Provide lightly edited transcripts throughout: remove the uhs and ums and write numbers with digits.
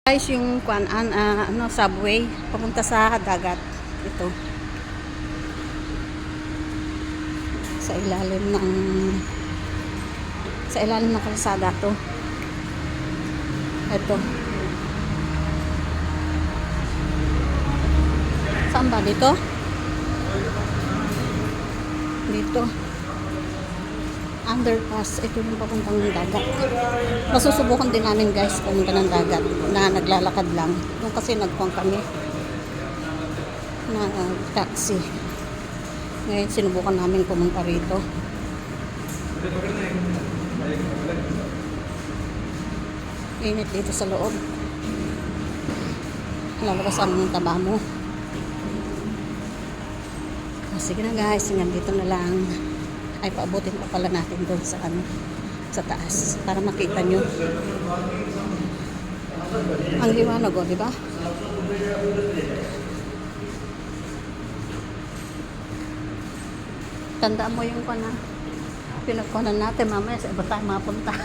Guys, yung subway papunta sa dagat. Ito. Sa ilalim ng kalsada to. Ito. Saan ba dito? Dito. Underpass. Ito yung papuntang dagat. Masusubukan din namin guys pumunta ng dagat na naglalakad lang. Doon kasi nagpuang kami na taxi. Ngayon sinubukan namin pumunta rito. Init dito sa loob. Lalabas ang taba mo. Sige na guys, hanggang dito na lang. Ay, paabutin pa pala natin doon sa taas para makita nyo ang liwanag, di ba? Tandaan mo yung pinagkunan natin mamaya sa iba tayo mapunta.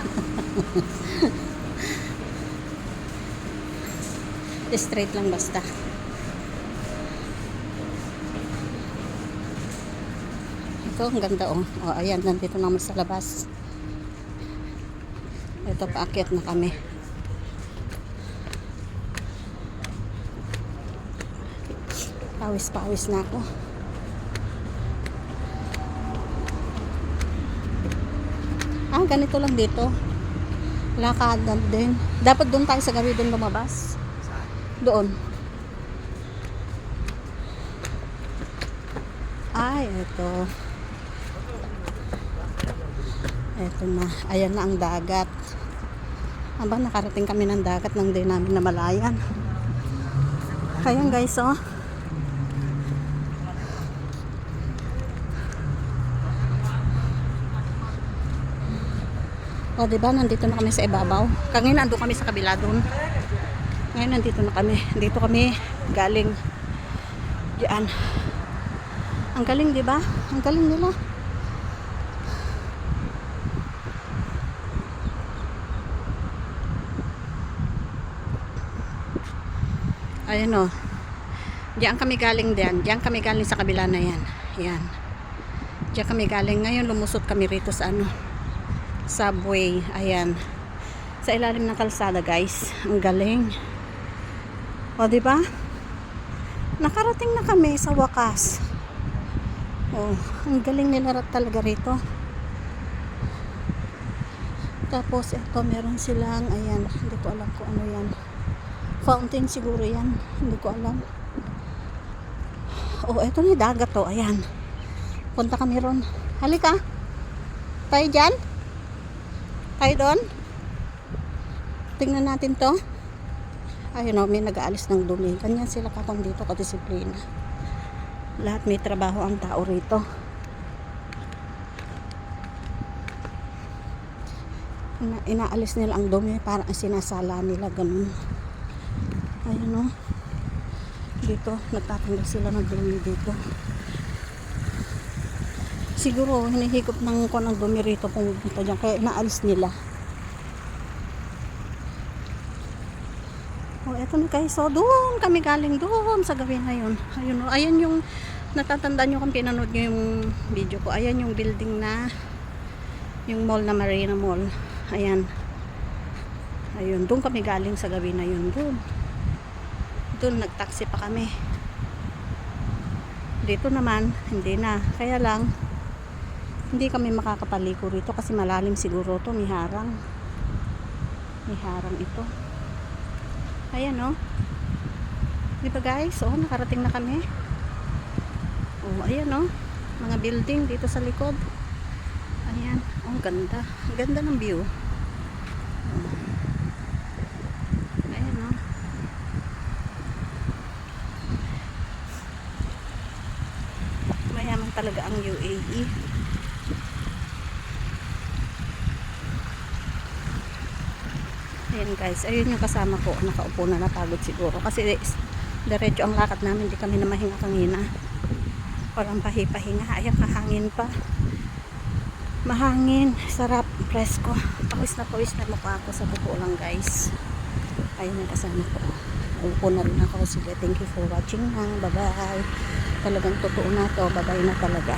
Straight lang basta. Ito, ang ganda oh. Oh, ayan, nandito naman sa labas. Ito, paakyat na kami. Pawis na ako. Ganito lang dito. Lakad din. Dapat doon tayo sa gabi doon lumabas. Doon. Ay, ito. Ito na. Ayan na ang dagat. Habang nakarating kami ng dagat nang di namin namalayan. Ayan guys, oh. O, diba? Nandito na kami sa ibabaw. Kanina ando kami sa kabila doon. Ngayon nandito na kami. Dito kami galing. Diyan. Ang galing, diba? Ang galing nila. Ayan o. Diyan kami galing diyan. Diyan kami galing sa kabila na yan. Yan. Diyan kami galing. Ngayon lumusot kami rito sa subway. Ayan. Sa ilalim ng kalsada guys. Ang galing. O diba? Nakarating na kami sa wakas. Oh, ang galing nila talaga rito. Tapos ito meron silang, ayan, hindi ko alam kung ano yan. Fountain siguro yan, hindi ko alam. Oh, ito na dagat to, ayan. Punta kami ron. Halika. Tayo dyan? Tayo doon? Tingnan natin to. Ayun o, may nag-aalis ng dumi. Ganyan sila katong dito, kadisiplina. Lahat may trabaho ang tao rito. Inaalis nila ang dumi, parang sinasala nila, ganun. Ayun o. Dito, nagtatanggal sila ng dumi dito. Siguro, hinihigop ng dumi rito pumunta dyan, kaya inaalis nila. Oh, eto na guys. So, doon kami galing doon sa gabi na yun. Ayun o. Ayan yung, natatandaan nyo kung pinanood nyo yung video ko. Ayan yung building na, yung mall na Marina Mall. Ayan. Ayun, doon kami galing sa gabi na yun. Doon nagtaxi pa kami. Dito naman, hindi na. Kaya lang, hindi kami makakapaliko rito kasi malalim siguro to. May harang. May harang ito. Ayan o. Diba guys? O, nakarating na kami. O, ayan o. Mga building dito sa likod. Ayan. O, ganda. Ang ganda ng view. Ayan o. Mayaman talaga ang UAE. Ayan guys, ayun yung kasama ko, nakaupo na, napagod siguro kasi diretso ang lakad namin, hindi kami na mahinga kanina, walang pahipahinga. Ayan, kahangin pa, mahangin, sarap, presko, pawis na mukha ko sa totoo lang guys. Ayun yung kasama ko. Upo na rin ako. Sige, thank you for watching na. Bye-bye. Talagang totoo na to. Bye-bye na talaga.